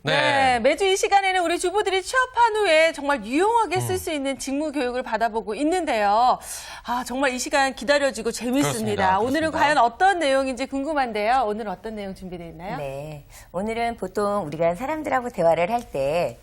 네, 매주 이 시간에는 우리 주부들이 취업한 후에 정말 유용하게 쓸 수 있는 직무 교육을 받아보고 있는데요. 아, 정말 이 시간 기다려지고 재밌습니다. 오늘은 과연 어떤 내용인지 궁금한데요. 오늘 어떤 내용 준비되어 있나요? 네, 오늘은 보통 우리가 사람들하고 대화를 할 때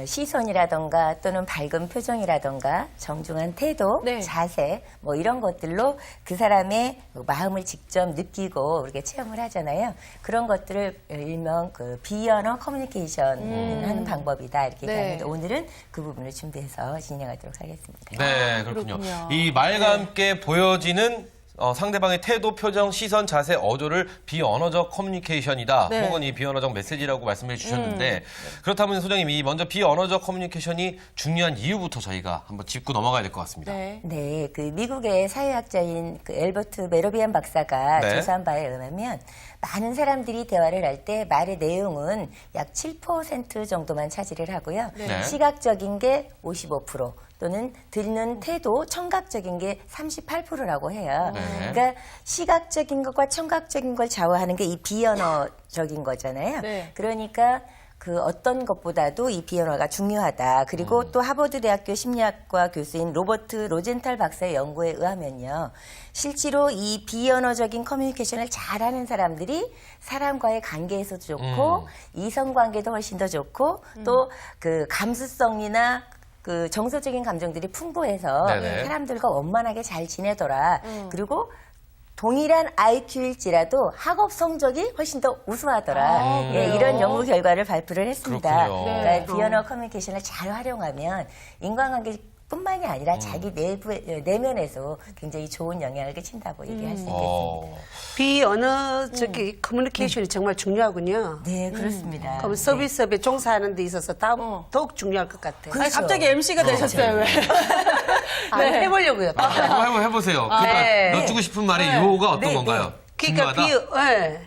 시선이라던가 또는 밝은 표정이라던가 정중한 태도, 네. 자세 뭐 이런 것들로 그 사람의 마음을 직접 느끼고 우리가 체험을 하잖아요. 그런 것들을 일명 그 비언어 커뮤니케이션 하는 방법이다 이렇게 네. 얘기하는데 오늘은 그 부분을 준비해서 진행하도록 하겠습니다. 네, 그렇군요. 그렇군요. 이 말과 함께 보여지는 상대방의 태도, 표정, 시선, 자세, 어조를 비언어적 커뮤니케이션이다. 네. 혹은 이 비언어적 메시지라고 말씀해 주셨는데 그렇다면 소장님이 먼저 비언어적 커뮤니케이션이 중요한 이유부터 저희가 한번 짚고 넘어가야 될 것 같습니다. 네. 네, 그 미국의 사회학자인 그 엘버트 메로비안 박사가 네. 조사한 바에 의하면 많은 사람들이 대화를 할 때 말의 내용은 약 7% 정도만 차지를 하고요. 네. 시각적인 게 55% 또는 듣는 태도, 청각적인 게 38%라고 해요. 네. 그러니까 시각적인 것과 청각적인 걸 좌우하는 게 이 비언어적인 거잖아요. 네. 그러니까 그 어떤 것보다도 이 비언어가 중요하다. 그리고 또 하버드 대학교 심리학과 교수인 로버트 로젠탈 박사의 연구에 의하면요. 실제로 이 비언어적인 커뮤니케이션을 잘하는 사람들이 사람과의 관계에서도 좋고 이성 관계도 훨씬 더 좋고 또 그 감수성이나 그 정서적인 감정들이 풍부해서 네네. 사람들과 원만하게 잘 지내더라. 그리고 동일한 IQ일지라도 학업 성적이 훨씬 더 우수하더라. 예, 이런 연구 결과를 발표를 했습니다. 그렇군요. 그러니까 비언어 커뮤니케이션을 잘 활용하면 인간관계뿐만이 아니라 자기 내면에서 굉장히 좋은 영향을 끼친다고 얘기할 수 있겠습니다. 비언어적 커뮤니케이션이 정말 중요하군요. 네, 그렇습니다. 그럼 서비스업에 종사하는 데 있어서 더욱 중요할 것 같아요. 그렇죠. 아니, 갑자기 MC가 되셨어요, 왜? 네. 해보려고요. 한번 해보세요. 그러니까 네. 여쭈고 싶은 말의 요가 어떤 네, 건가요? 그러니까 중요하다?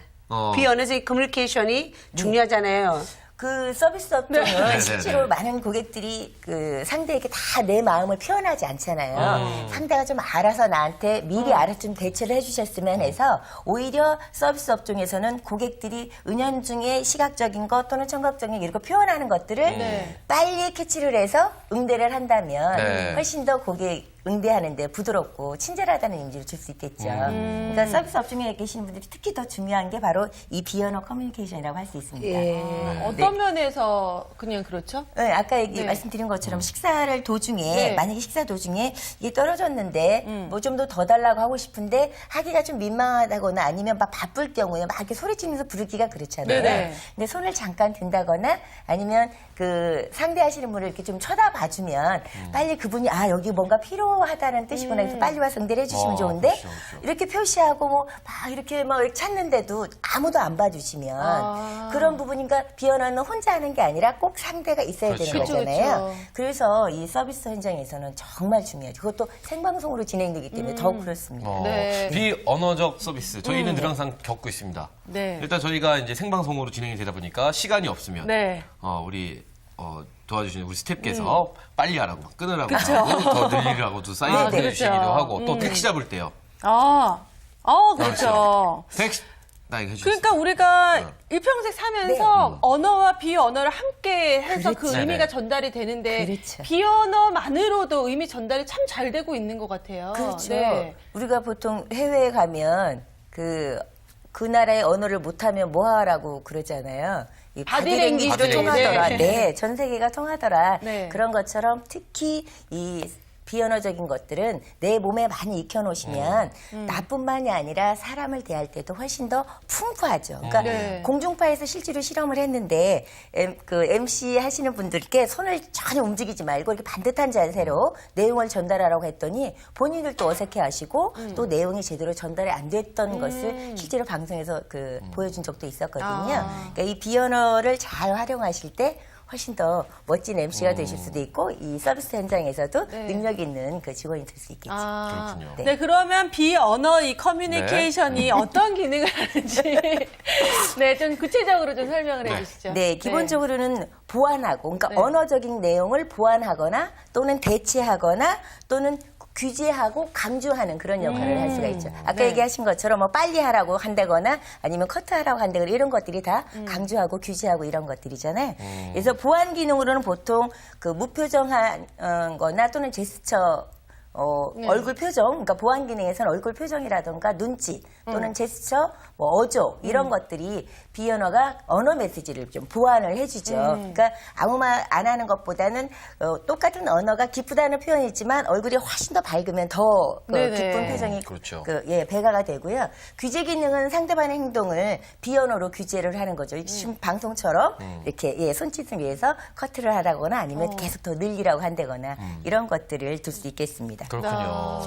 비언어적 커뮤니케이션이 중요하잖아요. 그 서비스 업종은 네. 실제로 많은 고객들이 그 상대에게 다 내 마음을 표현하지 않잖아요. 상대가 좀 알아서 나한테 미리 알아서 좀 대처를 해주셨으면 해서 오히려 서비스 업종에서는 고객들이 은연중에 시각적인 것 또는 청각적인 것 이런 거 표현하는 것들을 네. 빨리 캐치를 해서 응대를 한다면 네. 훨씬 더 고객 응대하는데 부드럽고 친절하다는 이미지를 줄 수 있겠죠. 그러니까 서비스 업종에 계시는 분들이 특히 더 중요한 게 바로 이 비언어 커뮤니케이션이라고 할 수 있습니다. 어떤 면에서 그냥 그렇죠? 네, 아까 네. 말씀드린 것처럼 식사를 도중에 네. 만약에 식사 도중에 이게 떨어졌는데 뭐 좀 더 달라고 하고 싶은데 하기가 좀 민망하다거나 아니면 막 바쁠 경우에 막 이렇게 소리치면서 부르기가 그렇잖아요. 네네. 근데 손을 잠깐 든다거나 아니면 그 상대하시는 분을 이렇게 좀 쳐다봐주면 빨리 그분이 아 여기 뭔가 필요하다는 뜻이구나 해서 빨리 와서 응대를 해주시면 좋은데 그렇죠, 그렇죠. 이렇게 표시하고 뭐 막 이렇게 막 찾는데도 아무도 안 봐주시면 그런 부분인가 비언어는 혼자 하는 게 아니라 꼭 상대가 있어야 그렇죠. 되는 그쵸, 거잖아요. 그쵸. 그래서 이 서비스 현장에서는 정말 중요하죠. 그것도 생방송으로 진행되기 때문에 더욱 그렇습니다. 네. 비언어적 서비스 저희는 늘 항상 겪고 있습니다. 네. 일단 저희가 이제 생방송으로 진행이 되다 보니까 시간이 없으면 네. 우리 도와주시는 우리 스태프께서 빨리 하라고 끊으라고 하고 더 늘리라고도 사인을 아, 보내주시기도 그렇죠. 하고 또 택시 잡을 때요. 그렇죠. 택시 나 이거 해주세요. 그러니까 우리가 일평생 사면서 언어와 비언어를 함께 해서 그 그렇죠. 의미가 네네. 전달이 되는데 그렇죠. 비언어만으로도 의미 전달이 참 잘 되고 있는 것 같아요. 그렇죠. 네. 우리가 보통 해외에 가면 그 나라의 언어를 못하면 뭐하라고 그러잖아요. 이 바디랭귀지를 바디랭귀지로 통하더라. 네. 네, 전 세계가 통하더라. 네. 그런 것처럼 특히 이 비언어적인 것들은 내 몸에 많이 익혀놓으시면 나뿐만이 아니라 사람을 대할 때도 훨씬 더 풍부하죠. 그러니까 네. 공중파에서 실제로 실험을 했는데 그 MC 하시는 분들께 손을 전혀 움직이지 말고 이렇게 반듯한 자세로 내용을 전달하라고 했더니 본인들도 어색해하시고 또 내용이 제대로 전달이 안 됐던 것을 실제로 방송에서 보여준 적도 있었거든요. 그러니까 이 비언어를 잘 활용하실 때 훨씬 더 멋진 MC가 되실 수도 있고 이 서비스 현장에서도 네. 능력 있는 그 직원이 될 수 있겠죠. 그렇군요. 네, 그러면 비언어 이 커뮤니케이션이 어떤 기능을 하는지 네, 좀 구체적으로 좀 설명을 해주시죠. 네, 기본적으로는 보완하고, 그러니까 네. 언어적인 내용을 보완하거나 또는 대체하거나 또는 규제하고 강조하는 그런 역할을 할 수가 있죠. 아까 얘기하신 것처럼 뭐 빨리 하라고 한다거나 아니면 커트하라고 한다거나 이런 것들이 다 강조하고 규제하고 이런 것들이잖아요. 그래서 보안 기능으로는 보통 그 무표정한 거나 또는 제스처 얼굴 표정, 그러니까 보안 기능에서는 얼굴 표정이라던가 눈짓 또는 제스처, 뭐 어조 이런 것들이 비언어가 언어 메시지를 좀 보완을 해주죠. 그러니까 아무 말 안 하는 것보다는 똑같은 언어가 기쁘다는 표현이지만 얼굴이 훨씬 더 밝으면 더 네네. 기쁜 표정이 그렇죠. 배가가 되고요. 규제 기능은 상대방의 행동을 비언어로 규제를 하는 거죠. 지금 방송처럼 이렇게 손짓을 위해서 커트를 하라거나 아니면 계속 더 늘리라고 한다거나 이런 것들을 둘 수 있겠습니다. 그렇군요.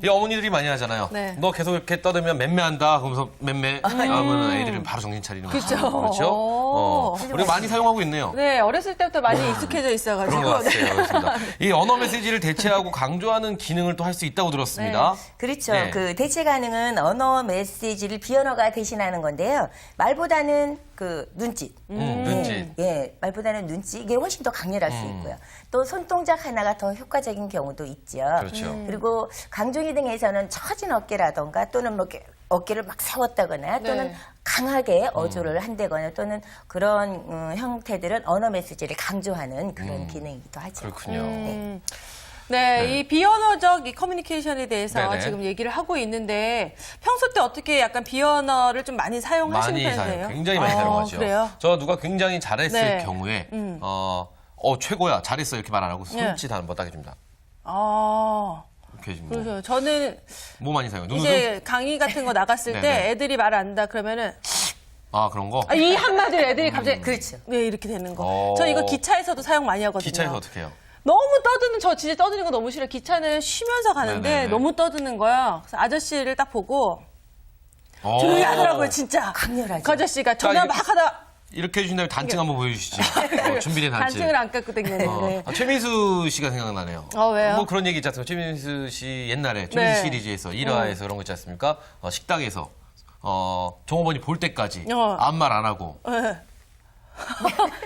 이 어머니들이 많이 하잖아요. 네. 너 계속 이렇게 떠들면 맴매한다. 그러면서 맴매 하면 애들은 바로 정신 차리는 거죠. 그렇죠. 그렇죠. 우리가 많이 사용하고 있네요. 네, 어렸을 때부터 많이 익숙해져 있어가지고. 그런 것 같아요. 그렇습니다. 이 언어 메시지를 대체하고 강조하는 기능을 또 할 수 있다고 들었습니다. 그렇죠. 네. 그 대체 가능은 언어 메시지를 비언어가 대신하는 건데요. 말보다는 그 눈짓. 눈짓. 예, 말보다는 눈짓. 이게 훨씬 더 강렬할 수 있고요. 또 손동작 하나가 더 효과적인 경우도 있죠. 그렇죠. 그리고 강조기 등에서는 처진 어깨라던가 또는 뭐 이렇게 어깨를 막 세웠다거나 또는 네. 강하게 어조를 한다거나 또는 그런 형태들은 언어 메시지를 강조하는 그런 기능이기도 하죠. 그렇군요. 네, 이 비언어적 이 커뮤니케이션에 대해서 네네. 지금 얘기를 하고 있는데 평소 때 어떻게 약간 비언어를 좀 많이 사용하시는 많이 편이세요? 사용, 굉장히 많이 사용하죠. 그래요? 저 누가 굉장히 잘했을 네. 경우에 최고야, 잘했어 이렇게 말 안 하고 손짓 한번 딱 해줍니다. 아, 이렇게 해주면 그렇죠. 저는 뭐 많이 사용해요? 눈웃음? 이제 강의 같은 거 나갔을 때 네네. 애들이 말 안 한다 그러면은 그런 거? 이 한마디를 애들이 갑자기 그렇죠. 네, 이렇게 되는 거. 어. 저 이거 기차에서도 사용 많이 하거든요. 기차에서 어떻게 해요? 너무 떠드는 저 진짜 떠드는 거 너무 싫어요. 기차는 쉬면서 가는데 네네네. 너무 떠드는 거야. 그래서 아저씨를 딱 보고 어. 조용히 하더라고요, 진짜. 강렬하죠. 그 아저씨가 전화 자, 막 하다 이렇게 해주신다면 단층 한번 보여주시죠. 준비된 단층. 단층을 안 깎고 댕겼는데. 최민수 씨가 생각나네요. 왜요? 뭐 그런 얘기 있지 않습니까? 최민수 씨 옛날에 최민수 네. 시리즈에서 1화에서 그런 거 있지 않습니까? 식당에서 종업원이 볼 때까지 아무 말 안 하고. 네.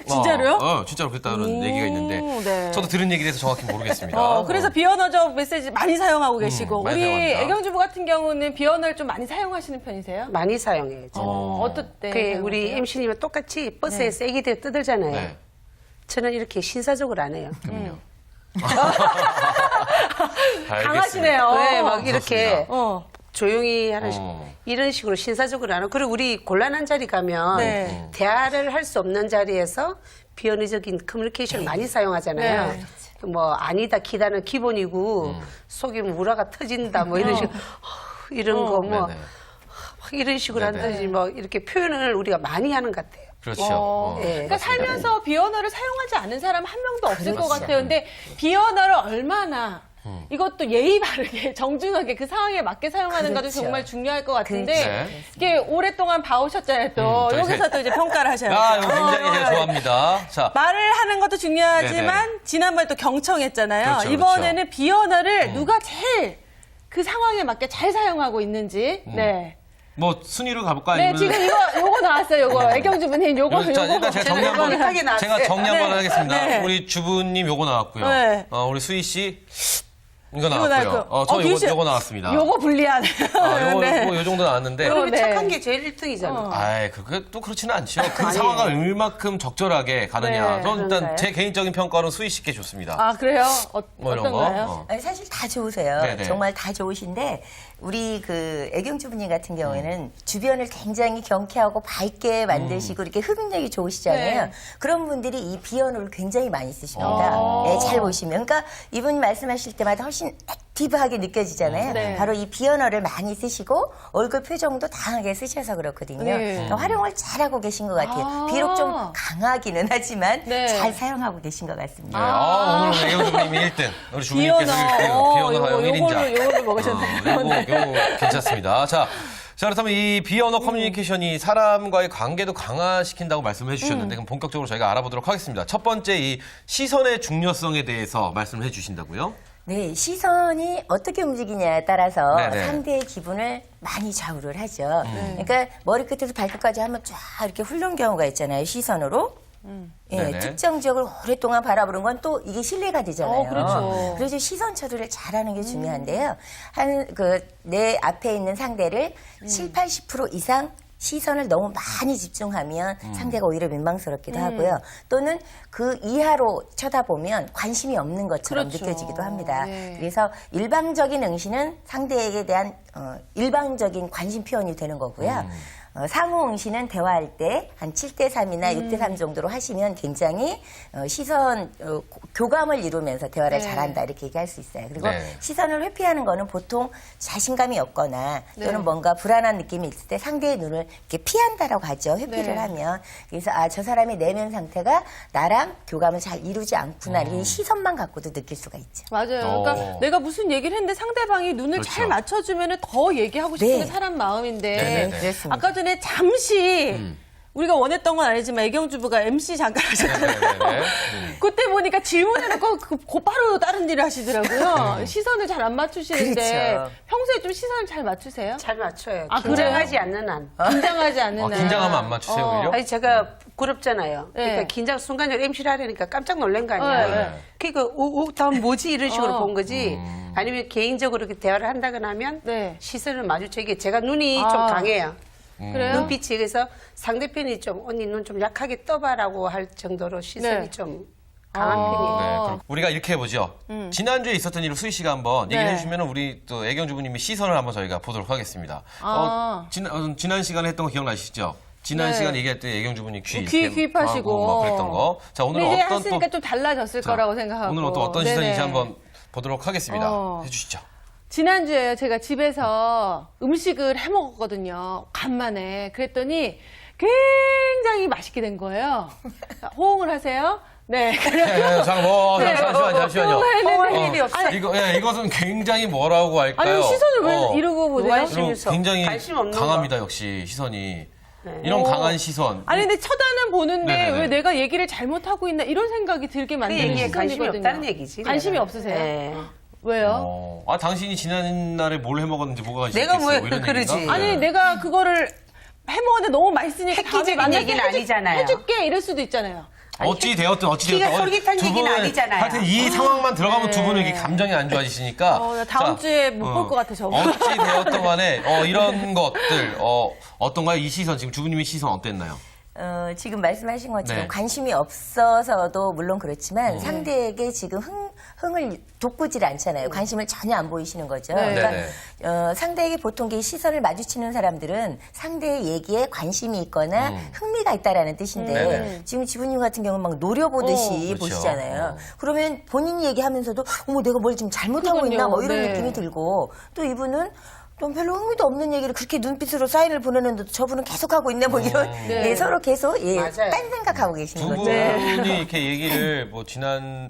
진짜로요? 진짜로 그랬다는 오, 얘기가 있는데 네. 저도 들은 얘기라서 정확히 모르겠습니다. 그래서 비언어적 메시지 많이 사용하고 계시고 많이 우리 사용합니다. 애경주부 같은 경우는 비언어를 좀 많이 사용하시는 편이세요? 많이 사용해요. 저는. 어떨 때? 그 우리 MC님은 똑같이 버스에서 애기들 떠들잖아요. 네. 저는 이렇게 신사적으로 안 해요. 그럼요. 강하시네요. 네, 막 이렇게 어. 조용히 하는 어. 이런 식으로 신사적으로 하는. 그리고 우리 곤란한 자리 가면 네. 대화를 할 수 없는 자리에서 비언어적인 커뮤니케이션을 많이 사용하잖아요. 네. 뭐 아니다 기다는 기본이고 속이면 우라가 터진다 뭐 이런 식으로 이런 거 뭐 네네. 이런 식으로 네네. 한다든지 뭐 이렇게 표현을 우리가 많이 하는 것 같아요. 그렇죠. 네. 그러니까 살면서 비언어를 사용하지 않은 사람 한 명도 없을 것 그렇죠. 같아요. 근데 비언어를 얼마나 이것도 예의 바르게 정중하게 그 상황에 맞게 사용하는 것도 그렇죠. 정말 중요할 것 같은데 그렇죠. 네. 이게 오랫동안 봐오셨잖아요. 또 저희 여기서 또 이제 평가를 하셔야죠. 이거 굉장히 제가 좋아합니다. 자, 말을 하는 것도 중요하지만 네네. 지난번에 또 경청했잖아요. 그렇죠, 이번에는 비언어를 누가 제일 그 상황에 맞게 잘 사용하고 있는지. 네. 뭐 순위로 가볼까요? 네, 아니면- 지금 요거 나왔어요. 요거 애경주부님 요거 자, 일단 제가 정리 한번 정확하게 나왔어요. 제가 정리 한번 네. 하겠습니다. 네. 우리 주부님 요거 나왔고요. 네. 우리 수희 씨 이거 요거 나왔고요. 나왔고. 저 기우 씨, 요거 나왔습니다. 요거 불리한. 네. 요 정도 나왔는데. 그리고 네. 착한 게 제일 1등이잖아. 아이, 그게 또 그렇지는 않죠. 그 상황을 얼마큼 적절하게 가느냐. 네, 저는 일단 그런가요? 제 개인적인 평가는 수희 씨께 좋습니다. 아, 그래요? 뭐 이런 어떤가요? 거. 아니, 사실 다 좋으세요. 네네. 정말 다 좋으신데 우리 그 애경주부님 같은 경우에는 주변을 굉장히 경쾌하고 밝게 만드시고 이렇게 흡입력이 좋으시잖아요. 네. 그런 분들이 이 비언어를 굉장히 많이 쓰십니다. 네, 잘 보시면. 그러니까 이분 말씀하실 때마다 훨씬 액티브하게 느껴지잖아요. 네. 바로 이 비언어를 많이 쓰시고 얼굴 표정도 다양하게 쓰셔서 그렇거든요. 네. 그러니까 활용을 잘하고 계신 것 같아요. 비록 좀 강하기는 하지만 네. 잘 사용하고 계신 것 같습니다. 네, 오늘 애경주부님이 1등. 우리 주부님께서 1등. 비언어 사용 1인자. 요거를 먹으셨네요. 요거 괜찮습니다. 자, 그렇다면 이 비언어 커뮤니케이션이 사람과의 관계도 강화시킨다고 말씀을 해주셨는데 그럼 본격적으로 저희가 알아보도록 하겠습니다. 첫 번째 이 시선의 중요성에 대해서 말씀을 해주신다고요? 네, 시선이 어떻게 움직이냐에 따라서 네네. 상대의 기분을 많이 좌우를 하죠. 그러니까 머리끝에서 발끝까지 한번 쫙 이렇게 훑는 경우가 있잖아요, 시선으로. 예, 네네. 특정 지역을 오랫동안 바라보는 건 또 이게 신뢰가 되잖아요. 그렇죠. 그래서 시선 처리를 잘하는 게 중요한데요. 내 앞에 있는 상대를 70~80% 이상 시선을 너무 많이 집중하면 상대가 오히려 민망스럽기도 하고요. 또는 그 이하로 쳐다보면 관심이 없는 것처럼 그렇죠. 느껴지기도 합니다. 네. 그래서 일방적인 응시는 상대에게 대한 일방적인 관심 표현이 되는 거고요. 상호 응시는 대화할 때 한 7대3이나 6대3 정도로 하시면 굉장히 교감을 이루면서 대화를 네. 잘한다 이렇게 얘기할 수 있어요. 그리고 네. 시선을 회피하는 거는 보통 자신감이 없거나 또는 네. 뭔가 불안한 느낌이 있을 때 상대의 눈을 이렇게 피한다라고 하죠. 회피를 네. 하면. 그래서 저 사람의 내면 상태가 나랑 교감을 잘 이루지 않구나. 이렇게 시선만 갖고도 느낄 수가 있죠. 맞아요. 그러니까 내가 무슨 얘기를 했는데 상대방이 눈을 그렇죠. 잘 맞춰주면 더 얘기하고 싶은 네. 게 사람 마음인데. 네네네. 그렇습니다. 아까 전에 잠시 우리가 원했던 건 아니지만 애경주부가 MC 잠깐 하셨잖아요. 네네네. 그때 보니까 질문해놓고 곧바로 다른 일을 하시더라고요. 시선을 잘 안 맞추시는데 그렇죠. 평소에 좀 시선을 잘 맞추세요? 잘 맞춰요. 아, 긴장하지 않는 한. 긴장하지 않는 한. 긴장하면 안 맞추세요, 오히려? 아니 제가 부럽잖아요. 네. 그러니까 긴장 순간적으로 MC를 하려니까 깜짝 놀란 거 아니야. 네. 그러니까 다음 뭐지 이런 식으로 본 거지. 아니면 개인적으로 이렇게 대화를 한다거나 하면 네. 시선을 마주쳐 이게 제가 눈이 아. 좀 강해요. 그래요? 눈빛이 그래서 상대편이 좀 언니 눈 좀 약하게 떠봐라고 할 정도로 시선이 네. 좀 강한 아. 편이에요. 네, 그럼 우리가 이렇게 해보죠. 지난주에 있었던 일을 수희 씨가 한번 네. 얘기해 주시면 우리 또 애경주부님의 시선을 한번 저희가 보도록 하겠습니다. 아. 지난 시간에 했던 거 기억나시죠? 지난 네. 시간 얘기할 때 애경주부님 귀 이렇게 귀입하시고. 하고 뭐 그랬던 거. 자, 오늘은 근데 이제 어떤 했으니까 또 좀 달라졌을 거라고 생각하고. 오늘은 또 어떤 네네. 시선인지 한번 보도록 하겠습니다. 해주시죠. 지난주에 제가 집에서 음식을 해 먹었거든요. 간만에. 그랬더니 굉장히 맛있게 된 거예요. 호응을 하세요? 네. 잠시만요. 호응을 일이 없어요. 이것은 굉장히 뭐라고 할까요? 아니, 시선을 왜 이러고 보세요? 관심 이런 굉장히 관심 없는 강합니다, 거. 역시 시선이. 이런 강한 시선. 아니, 근데 쳐다는 보는데 네네네. 왜 내가 얘기를 잘못하고 있나 이런 생각이 들게 그 만드는 얘기에 관심이 시선이거든요. 없다는 얘기지. 관심이 내가. 없으세요? 네. 왜요? 당신이 지난날에 뭘 해먹었는지 뭐가 관심이 내가 있겠어요? 뭐 이런 그러지. 얘기인가? 아니, 네. 내가 그거를 해 먹었는데 너무 맛있으니까 다음에 획기적인 만날 때 얘기는 아니잖아요. 해줄게 이럴 수도 있잖아요. 어찌 되었든 키가 솔깃한 두 얘기는 분은 아니잖아요. 하여튼 이 상황만 들어가면 두 분은 이게 감정이 안 좋아지시니까. 나 다음 주에 못 볼 것 같아, 저거. 어찌 되었든 간에 이런 것들 어떤가요? 이 시선 지금 주부님의 시선 어땠나요? 지금 말씀하신 것처럼 네. 관심이 없어서도 물론 그렇지만 상대에게 지금 흥을 돋구질 않잖아요. 관심을 전혀 안 보이시는 거죠. 네. 그러니까 네네. 상대에게 보통 이 시선을 마주치는 사람들은 상대의 얘기에 관심이 있거나 흥미가 있다라는 뜻인데 네네. 지금 지부님 같은 경우는 막 노려보듯이 그렇죠. 보시잖아요. 그러면 본인이 얘기하면서도 어머 내가 뭘 지금 잘못하고 그러니까요. 있나 뭐 이런 네. 느낌이 들고 또 이분은 좀 별로 흥미도 없는 얘기를 그렇게 눈빛으로 사인을 보내는데도 저분은 계속하고 있네 뭐 이런 네. 서로 계속 맞아요. 딴 생각하고 계시는 두 거죠. 분이 이렇게 얘기를 뭐 지난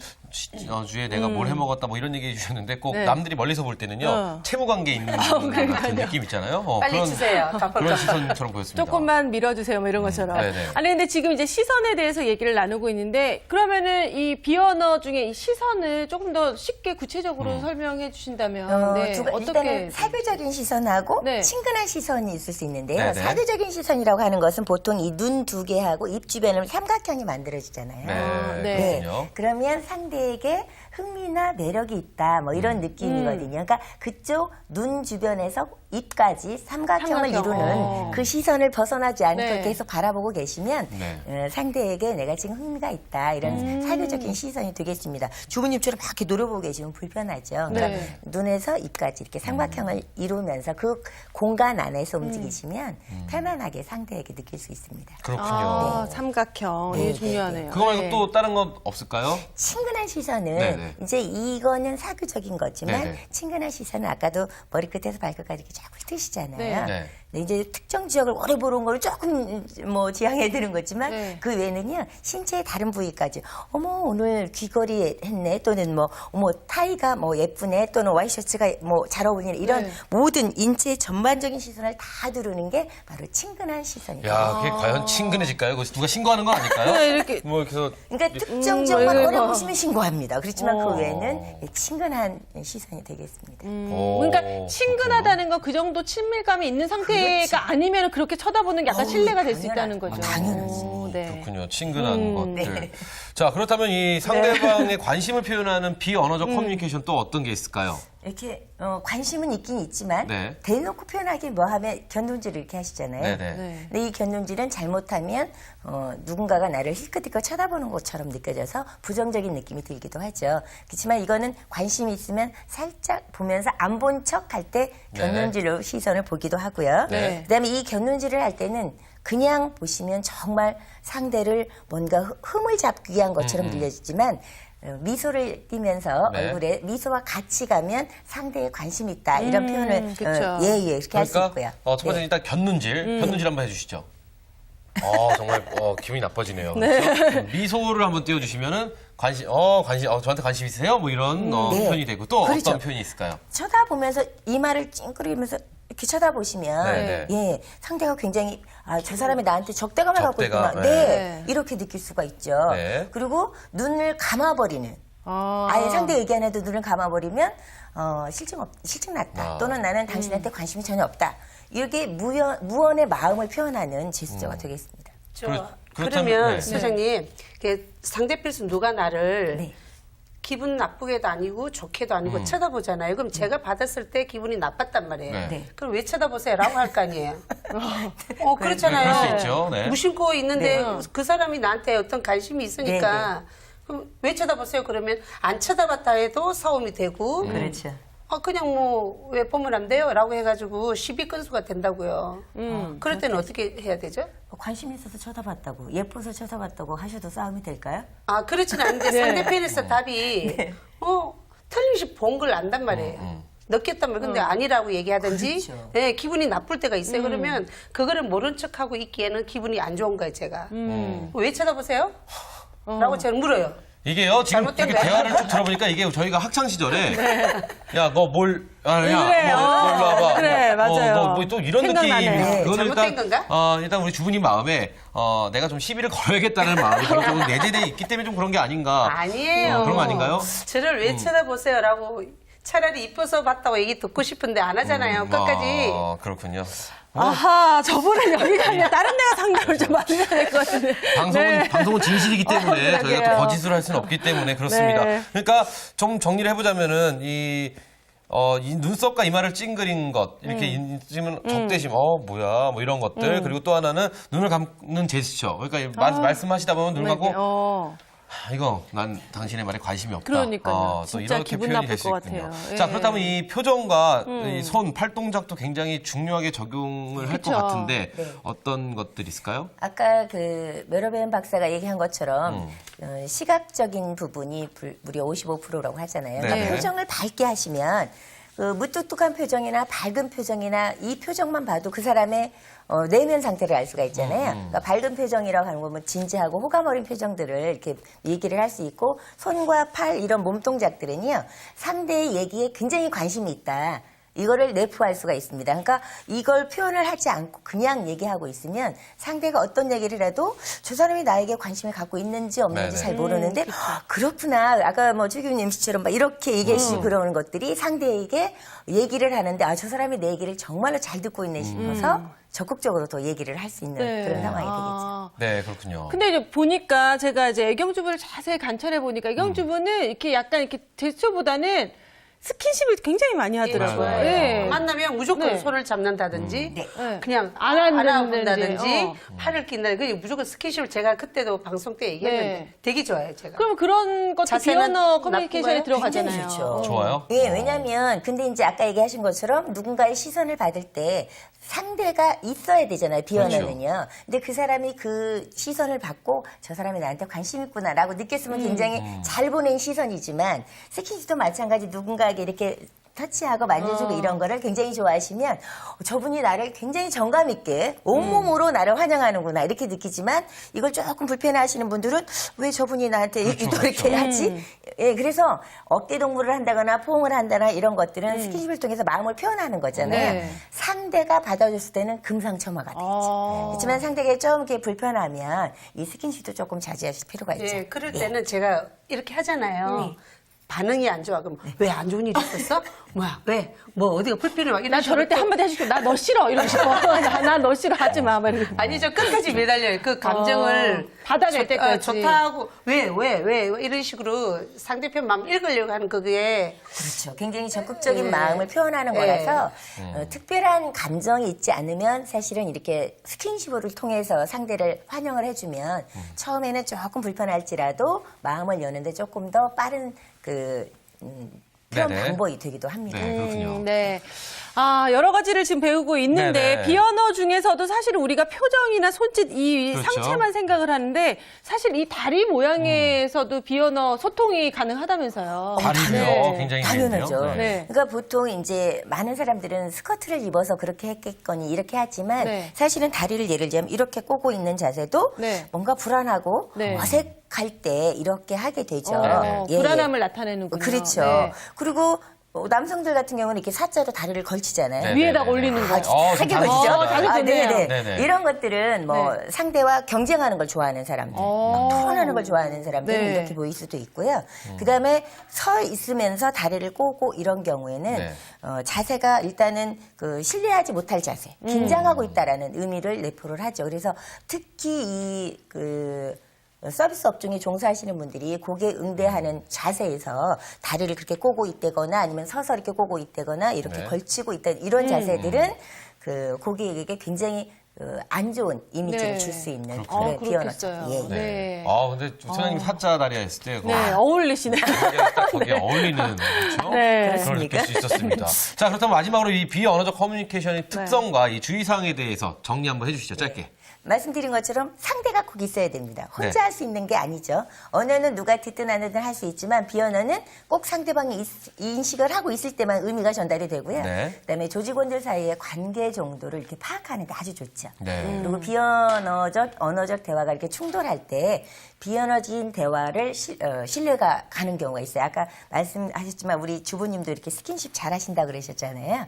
주에 내가 뭘 해먹었다 뭐 이런 얘기 해주셨는데 꼭 네. 남들이 멀리서 볼 때는요 채무 관계 있는 같은 느낌 있잖아요. 빨리 주세요. 그런 시선처럼 보였습니다. 조금만 밀어주세요, 뭐 이런 것처럼. 네네. 아니, 근데 지금 이제 시선에 대해서 얘기를 나누고 있는데, 그러면은 이 비언어 중에 이 시선을 조금 더 쉽게 구체적으로 설명해 주신다면, 네, 일단은 사교적인 시선하고 네. 친근한 시선이 있을 수 있는데요. 네네. 사교적인 시선이라고 하는 것은 보통 이 눈 두 개하고 입 주변을 삼각형이 만들어지잖아요. 네, 네. 그렇군요. 그러면 상대에게 흥미나 매력이 있다, 뭐 이런 느낌이거든요. 그러니까 그쪽 눈 주변에서 입까지 삼각형을 삼각형. 이루는 그 시선을 벗어나지 않고 네. 계속 바라보고 계시면 네. 상대에게 내가 지금 흥미가 있다, 이런 사교적인 시선이 되겠습니다. 주부님처럼 막 이렇게 노려보고 계시면 불편하죠. 그러니까 네. 눈에서 입까지 이렇게 삼각형을 이루면서 그 공간 안에서 움직이시면 편안하게 상대에게 느낄 수 있습니다. 그렇군요. 아, 삼각형. 이게 네, 중요하네요. 그거 말고 네. 또 다른 건 없을까요? 친근한 시선은 네네. 이제 이거는 사교적인 거지만 네네. 친근한 시선은 아까도 머리끝에서 발끝까지 이렇게 쫙 훑으시잖아요. 네. 네. 근데 이제 특정 지역을 오래 보는 거를 조금 뭐 지향해 드는 거지만 네. 그 외에는요 신체의 다른 부위까지 어머 오늘 귀걸이 했네 또는 뭐 어머 타이가 뭐 예쁘네 또는 와이셔츠가 뭐 잘 어울리네 이런 네. 모든 인체의 전반적인 시선을 다 두르는 게 바로 친근한 시선이에요. 야, 그게 과연 친근해질까요? 그거 누가 신고하는 거 아닐까요? 네, 이렇게. 뭐 그래서 그러니까 특정 지역만 이거. 오래 보시면 신고합니다. 그렇지만 어. 그 외에는 친근한 시선이 되겠습니다. 그러니까 친근하다는 건 그 정도 친밀감이 있는 상태가 아니면 그렇게 쳐다보는 게 약간 어우, 신뢰가 될 수 있다는 거죠. 당연하지. 오, 네. 그렇군요. 친근한 것들. 자, 그렇다면 이 상대방의 관심을 표현하는 비언어적 커뮤니케이션 또 어떤 게 있을까요? 이렇게 관심은 있긴 있지만 네. 대놓고 표현하기 뭐하면 견눈질을 이렇게 하시잖아요. 네네. 네. 근데 이 견눈질은 잘못하면 누군가가 나를 힐끗힐끗 쳐다보는 것처럼 느껴져서 부정적인 느낌이 들기도 하죠. 그렇지만 이거는 관심이 있으면 살짝 보면서 안 본 척 할 때 견눈질로 시선을 보기도 하고요. 네. 그다음에 이 견눈질을 할 때는 그냥 보시면 정말 상대를 뭔가 흠을 잡기 위한 것처럼 들려지지만 미소를 띠면서 네. 얼굴에 미소와 같이 가면 상대에 관심이 있다 이런 표현을 그쵸. 예예 이렇게 할 수 있고요. 첫 번째 일단 견눈질 한번 해주시죠. 정말 기분이 나빠지네요. 네. 그렇죠? 미소를 한번 띄워주시면은 저한테 관심 있으세요? 뭐 이런 네. 표현이 되고 또 그렇죠. 어떤 표현이 있을까요? 쳐다보면서 이마를 찡그리면서 이렇게 쳐다보시면 네, 예 상대가 굉장히 저 사람이 나한테 적대감을 갖고 적대감, 있구나. 네. 네. 이렇게 느낄 수가 있죠. 네. 그리고 눈을 감아버리는 아예 상대 얘기 안 해도 눈을 감아버리면 실증 났다. 또는 나는 당신한테 관심이 전혀 없다. 이렇게 무언의 마음을 표현하는 제스처가 되겠습니다. 네. 그러면 소장님, 상대편에서 누가 나를 네. 기분 나쁘게도 아니고 좋게도 아니고 쳐다보잖아요. 그럼 제가 받았을 때 기분이 나빴단 말이에요. 네. 그럼 왜 쳐다보세요? 라고 할 거 아니에요. 그렇잖아요. 네, 그럴 수 있죠. 네. 무심코 있는데 그 사람이 나한테 어떤 관심이 있으니까 그럼 왜 쳐다보세요? 그러면 안 쳐다봤다 해도 싸움이 되고 그렇죠. 그냥 뭐 왜 보면 안 돼요? 라고 해가지고 시비 건수가 된다고요. 그럴 때는 어떻게 해야 되죠? 관심 있어서 쳐다봤다고 예뻐서 쳐다봤다고 하셔도 싸움이 될까요? 그렇진 않은데 상대편에서 답이 틀림없이 본 걸 안단 말이에요. 느꼈단 말이에요. 근데 아니라고 얘기하든지 그렇죠. 네, 기분이 나쁠 때가 있어요. 그러면 그거를 모른 척하고 있기에는 기분이 안 좋은 거예요, 제가. 왜 쳐다보세요? 라고 제가 물어요. 이게요, 지금 잘못된 이렇게 거야? 대화를 쭉 들어보니까 이게 저희가 학창 시절에 야, 너 뭘, 야, 그래, 뭐, 일로 와봐. 그래, 맞아요. 너 또 이런 생각나네요. 느낌이. 그거는 잘못된 건가? 일단 우리 주부님 마음에, 내가 좀 시비를 걸어야겠다는 마음이 좀 내재되어 있기 때문에 좀 그런 게 아닌가. 아니에요. 그런 거 아닌가요? 저를 왜 쳐다보세요? 라고 차라리 이뻐서 봤다고 얘기 듣고 싶은데 안 하잖아요. 끝까지. 그렇군요. 아하, 저분은 여기가 아니라 다른 데가 상담을 좀 받으셔야 될 것 같은데. 방송은 진실이기 때문에 저희가 그러게요. 또 거짓을 할 수는 없기 때문에 그렇습니다. 네. 그러니까 좀 정리를 해보자면은 이 눈썹과 이마를 찡그린 것 이렇게 있으면 적대심, 뭐야, 뭐 이런 것들 그리고 또 하나는 눈을 감는 제스처. 그러니까 말씀하시다 보면 눈 감고 이거 난 당신의 말에 관심이 없다. 그러니까요. 또 진짜 이렇게 기분 표현이 나쁠 될 수 것 있군요. 같아요. 자, 예. 그렇다면 이 표정과 이 손, 팔동작도 굉장히 중요하게 적용을 할 것 그쵸. 같은데 네. 어떤 것들이 있을까요? 아까 그 메로벤 박사가 얘기한 것처럼 시각적인 부분이 무려 55%라고 하잖아요. 네. 그러니까 표정을 밝게 하시면 그 무뚝뚝한 표정이나 밝은 표정이나 이 표정만 봐도 그 사람의 내면 상태를 알 수가 있잖아요. 그러니까 밝은 표정이라고 하는 건 뭐 진지하고 호감 어린 표정들을 이렇게 얘기를 할 수 있고 손과 팔 이런 몸 동작들은요 상대의 얘기에 굉장히 관심이 있다. 이거를 내포할 수가 있습니다. 그러니까 이걸 표현을 하지 않고 그냥 얘기하고 있으면 상대가 어떤 얘기를 해도 저 사람이 나에게 관심을 갖고 있는지 없는지 네네. 잘 모르는데 그렇구나. 아까 뭐 최규님 씨처럼 막 이렇게 얘기하시고 그러는 것들이 상대에게 얘기를 하는데 저 사람이 내 얘기를 정말로 잘 듣고 있네 싶어서 적극적으로 더 얘기를 할 수 있는 그런 상황이 되겠죠. 네, 그렇군요. 근데 이제 보니까 제가 이제 애경주부를 자세히 관찰해 보니까 애경주부는 이렇게 약간 이렇게 제스처보다는 스킨십을 굉장히 많이 하더라고요. 맞아요. 예. 만나면 무조건 네. 손을 잡는다든지 네. 그냥 안아본다든지, 안아본다든지 팔을 낀다든지 무조건 스킨십을 제가 그때도 방송 때 얘기했는데 네. 되게 좋아요 제가. 그럼 그런 것도 자세는 비언어 커뮤니케이션에 나쁜 거예요? 들어가잖아요. 굉장히 좋죠. 좋아요? 예, 왜냐면 근데 이제 아까 얘기하신 것처럼 누군가의 시선을 받을 때 상대가 있어야 되잖아요. 비언어는요. 근데 그 사람이 그 시선을 받고 저 사람이 나한테 관심 있구나라고 느꼈으면 굉장히 잘 보낸 시선이지만 스킨십도 마찬가지 누군가에게 이렇게 터치하고 만져주고 이런 거를 굉장히 좋아하시면 저분이 나를 굉장히 정감 있게 온몸으로 나를 환영하는구나 이렇게 느끼지만 이걸 조금 불편해하시는 분들은 왜 저분이 나한테 이렇게 하지? 예, 그래서 어깨 동무를 한다거나 포옹을 한다거나 이런 것들은 스킨십을 통해서 마음을 표현하는 거잖아요. 네. 상대가 받아줬을 때는 금상첨화가 되죠. 그렇지만 상대가 좀 이렇게 불편하면 이 스킨십도 조금 자제하실 필요가 있죠. 예, 그럴 때는 제가 이렇게 하잖아요. 반응이 안 좋아. 그럼 왜 안 좋은 일 있었어? 뭐야? 왜? 뭐 어디가 불편해? 막 이런 나 저럴 때 식으로 한마디 해줄게. 나 너 싫어. 이러고 싶어. 나 너 싫어. 하지 마. 막 이러고. 아니 저 끝까지 매달려요. 그 감정을 받아낼 때까지. 좋다고 왜 이런 식으로 상대편 마음 읽으려고 하는 그게 그렇죠. 굉장히 적극적인 네. 마음을 표현하는 네. 거라서 특별한 감정이 있지 않으면 사실은 이렇게 스킨십을 통해서 상대를 환영을 해주면 처음에는 조금 불편할지라도 마음을 여는데 조금 더 빠른 표현 네네. 방법이 되기도 합니다. 네, 그렇군요. 네. 아, 여러 가지를 지금 배우고 있는데 네네. 비언어 중에서도 사실 우리가 표정이나 손짓 이 그렇죠. 상체만 생각을 하는데 사실 이 다리 모양에서도 비언어 소통이 가능하다면서요. 다리요. 네. 굉장히 당연하죠. 재밌네요. 네. 그러니까 보통 이제 많은 사람들은 스커트를 입어서 그렇게 했겠거니 이렇게 하지만 네. 사실은 다리를 예를 들면 이렇게 꼬고 있는 자세도 네. 뭔가 불안하고 네. 어색할 때 이렇게 하게 되죠. 예, 예. 불안함을 나타내는군요. 그렇죠. 네. 그리고 남성들 같은 경우는 이렇게 사자로 다리를 걸치잖아요. 네. 위에다 네네. 올리는 거. 하게 좀 걸치죠. 다르습니다. 자주 좋네요. 네네. 네네. 이런 것들은 뭐 상대와 경쟁하는 걸 좋아하는 사람들, 막 토론하는 걸 좋아하는 사람들은 네. 이렇게 보일 수도 있고요. 그다음에 서 있으면서 다리를 꼬고 이런 경우에는 네. 자세가 일단은 신뢰하지 못할 자세, 긴장하고 있다라는 의미를 내포를 하죠. 그래서 특히 서비스 업종에 종사하시는 분들이 고객 응대하는 자세에서 다리를 그렇게 꼬고 있다거나 아니면 서서 이렇게 꼬고 있다거나 이렇게 네. 걸치고 있다 이런 자세들은 고객에게 굉장히 안 좋은 이미지를 네. 줄 수 있는 그렇군요. 그런 그렇겠어요. 비언어죠. 예, 예. 네. 근데 소장님 사자 다리가 있을 때 네, 어울리시네요. 딱 거기에 어울리는 그렇죠? 네. 그걸 느낄 수 있었습니다. 자, 그렇다면 마지막으로 이 비언어적 커뮤니케이션의 특성과 이 주의사항에 대해서 정리 한번 해주시죠. 짧게. 말씀드린 것처럼 상대가 꼭 있어야 됩니다. 혼자 네. 할 수 있는 게 아니죠. 언어는 누가 듣든 안 듣든 할 수 있지만 비언어는 꼭 상대방이 인식을 하고 있을 때만 의미가 전달이 되고요. 네. 그다음에 조직원들 사이의 관계 정도를 이렇게 파악하는 데 아주 좋죠. 네. 그리고 비언어적, 언어적 대화가 이렇게 충돌할 때 비언어적인 대화를 신뢰가 가는 경우가 있어요. 아까 말씀하셨지만 우리 주부님도 이렇게 스킨십 잘 하신다 그러셨잖아요.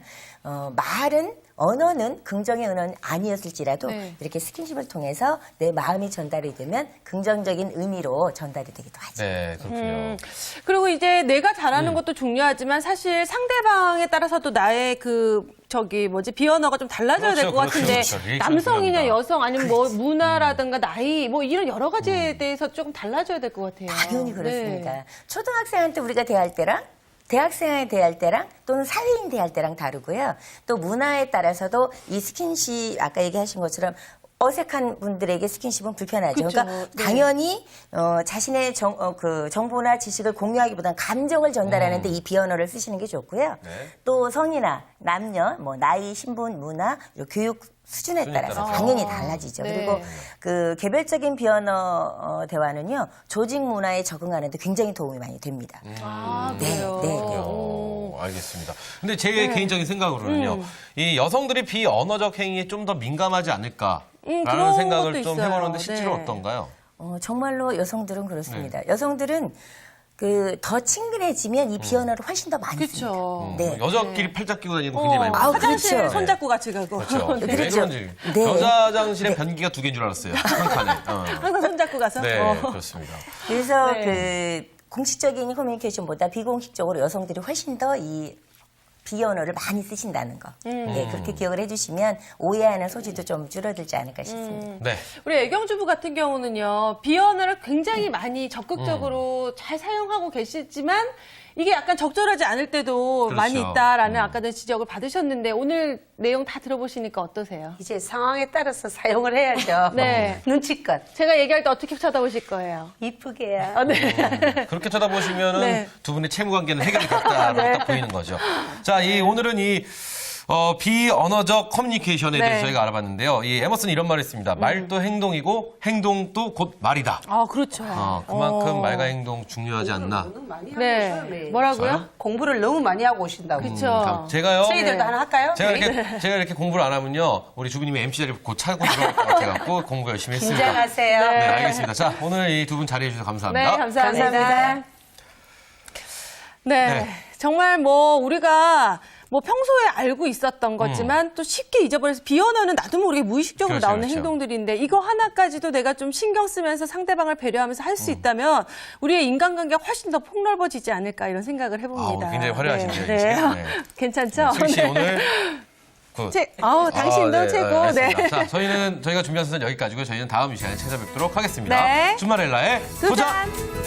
언어는 긍정의 언어는 아니었을지라도 네. 이렇게 스킨십을 통해서 내 마음이 전달이 되면 긍정적인 의미로 전달이 되기도 하죠. 네, 그렇군요. 그리고 이제 내가 잘하는 것도 중요하지만 사실 상대방에 따라서도 나의 비언어가 좀 달라져야 될 것 그렇죠, 같은데 그렇죠. 리액션이 남성이냐 중요합니다. 여성 아니면 뭐 문화라든가 나이 뭐 이런 여러 가지에 대해서 조금 달라져야 될 것 같아요. 당연히 그렇습니다. 네. 초등학생한테 우리가 대할 때랑 대학생에 대할 때랑 또는 사회인 대할 때랑 다르고요. 또 문화에 따라서도 이 스킨십 아까 얘기하신 것처럼 어색한 분들에게 스킨십은 불편하죠. 그쵸. 그러니까 네. 당연히 자신의 정보나 지식을 공유하기보다는 감정을 전달하는데 이 비언어를 쓰시는 게 좋고요. 네. 또 성이나 남녀, 뭐 나이, 신분, 문화, 교육 수준에 따라서 당연히 달라지죠. 네. 그리고 개별적인 비언어 대화는요 조직 문화에 적응하는데 굉장히 도움이 많이 됩니다. 아, 네, 그래요? 네, 네. 알겠습니다. 근데 제 개인적인 생각으로는요, 이 여성들이 비언어적 행위에 좀 더 민감하지 않을까라는 그런 생각을 것도 좀 있어요. 해보는데 실제로 네. 어떤가요? 정말로 여성들은 그렇습니다. 여성들은 더 친근해지면 이 비언어를 훨씬 더 많이 씁니다. 그렇죠. 네. 여자끼리 팔짱 끼고 다니는 거 굉장히 많이 아우, 봤어요. 화장실 그렇죠. 손잡고 같이 가고. 그렇죠. 왜 그렇죠. 그런지. 네. 여자 화장실에 변기가 2개인 줄 알았어요. 한 칸에. 항상 손잡고 가서. 네, 그렇습니다. 그래서 네. 공식적인 커뮤니케이션보다 비공식적으로 여성들이 훨씬 더 이 비언어를 많이 쓰신다는 거. 네, 그렇게 기억을 해주시면 오해하는 소지도 좀 줄어들지 않을까 싶습니다. 네. 우리 애경주부 같은 경우는요, 비언어를 굉장히 많이 적극적으로 잘 사용하고 계시지만, 이게 약간 적절하지 않을 때도 그렇죠. 많이 있다라는 아까도 지적을 받으셨는데, 오늘 내용 다 들어보시니까 어떠세요? 이제 상황에 따라서 사용을 해야죠. 네. 눈치껏 제가 얘기할 때 어떻게 쳐다보실 거예요? 이쁘게요. 아, 네. 그렇게 쳐다보시면은 네. 두 분의 채무 관계는 해결이 됐다라고 딱 보이는 거죠. 자, 오늘은 비언어적 커뮤니케이션에 네. 대해서 저희가 알아봤는데요. 이 에머슨이 이런 말을 했습니다. 말도 행동이고 행동도 곧 말이다. 아, 그렇죠. 그만큼 말과 행동 중요하지 않나. 너무 많이 하고 네. 오셔요, 매일. 뭐라고요? 저요? 공부를 너무 많이 하고 오신다고. 그렇죠. 제가요. 저희들도 네. 하나 할까요? 제가 이렇게 공부를 안 하면요. 우리 주부님이 MC 자리를 곧 차고 들어갈 것 같아갖고 공부 열심히 했습니다. 긴장하세요. 네, 알겠습니다. 자, 오늘 이 두 분 자리해주셔서 감사합니다. 네, 감사합니다. 감사합니다. 네, 네. 정말 우리가 뭐 평소에 알고 있었던 거지만 또 쉽게 잊어버려서 비언어는 나도 모르게 무의식적으로 그렇죠, 나오는 그렇죠. 행동들인데 이거 하나까지도 내가 좀 신경 쓰면서 상대방을 배려하면서 할 수 있다면 우리의 인간관계가 훨씬 더 폭넓어지지 않을까 이런 생각을 해봅니다. 굉장히 화려하시네요. 네. 이 시간. 네. 괜찮죠? 승희 씨 네. 오늘 굿. 당신도 네, 최고. 알겠습니다. 네. 자, 저희가 준비한 순서는 여기까지고요. 저희는 다음 이 시간에 찾아뵙도록 하겠습니다. 네. 주말엘라의 도전! 도전!